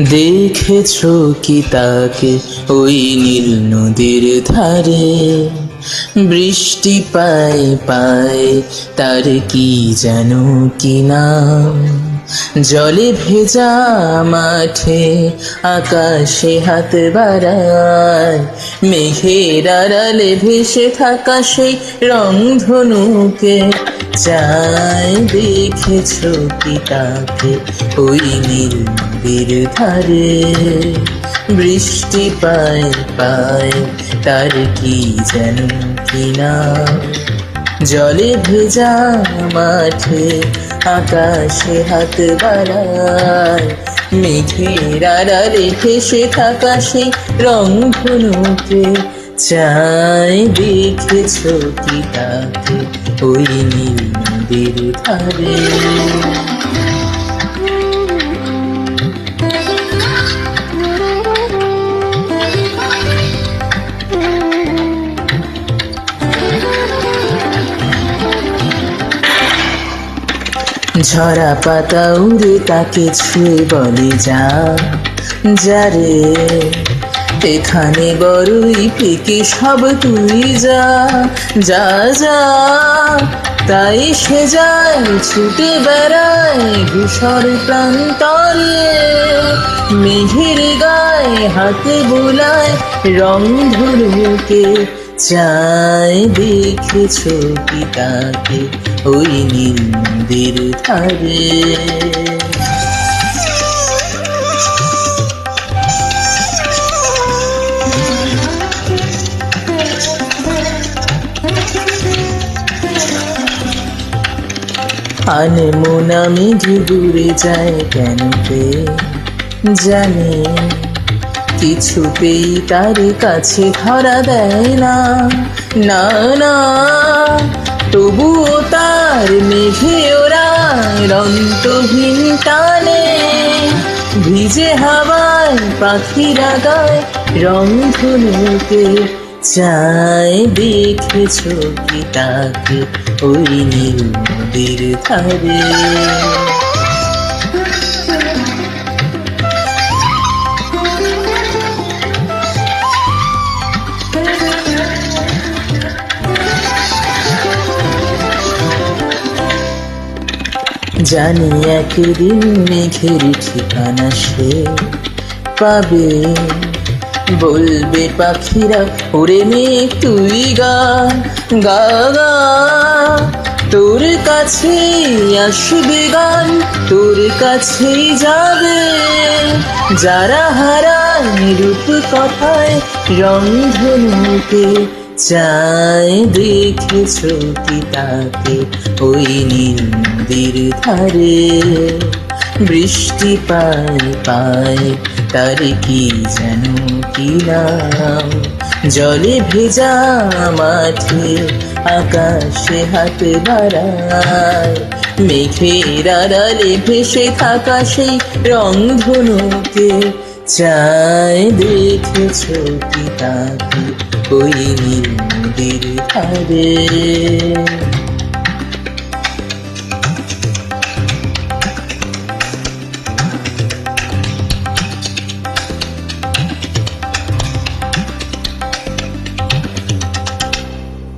দেখেছো কি তাকে ওই নীল নদীর ধারে? বৃষ্টি পায় পায় তার কি যেন কি নাম। জলে ভেজা মাঠে আকাশে হাত বাড়ায়, মেঘের আড়ালে ভেসে থাকা সেই রংধনুকে চাই। দেখেছো কি তাকে ওই নীল নদীর ধারে? বৃষ্টি পায় পায় তার কি যেন কি নাম। জলে ভেজা মাঠে আকাশে হাত বাড়ায়, মেঘের আড়ালে ভেসে থাকা সেই রংধনুকে চাই। দেখেছো কি তাকে ওই নীল নদীর ধারে? ঝরা পাতা উড়ে তাকে ছুঁয়ে বলে যা যারে, এখানে বড়ই পেকে সব তুই যা যা যা। তাই সে যায় ছুটে বেড়ায় ধূসর প্রান্তরে, মেঘের গায়ে হাতে বোলায় রংধনুকে চাই। দেখেছো কি তাকে ওই নীল নদীর ধারে? আনমনা মেঘ দূরে যায় কেন কে জানে, কিছুতেই তার কাছে ধরা দেয় না না না। তবুও তার মেঘে ওরা অন্তহীন টানে, ভিজে হাওয়ায় পাখিরা গায় রংধনুকে চাই। দেখেছো কি তাকে ওই নীল নদীর ধারে? জানি একদিন মেঘের ঠিকানা সে পাবে, বলবে পাখিরা ওরে মেঘ তুই গা গা গা। তোর কাছেই আসবে গান, তোর কাছেই যাবে যারা হারায় রূপ কথায় রংধনুকে চাই। দেখেছো কি তাকে ওই নীল নদীর ধারে? বৃষ্টি পায় পায় তার কি যেন কি নাম। জলে ভেজা মাঠে আকাশে হাত বাড়ায়, মেঘের আড়ালে ভেসে থাকা সেই রংধনুকে চাই। দেখেছো কি তাকে ওই নীল নদীর ধারে?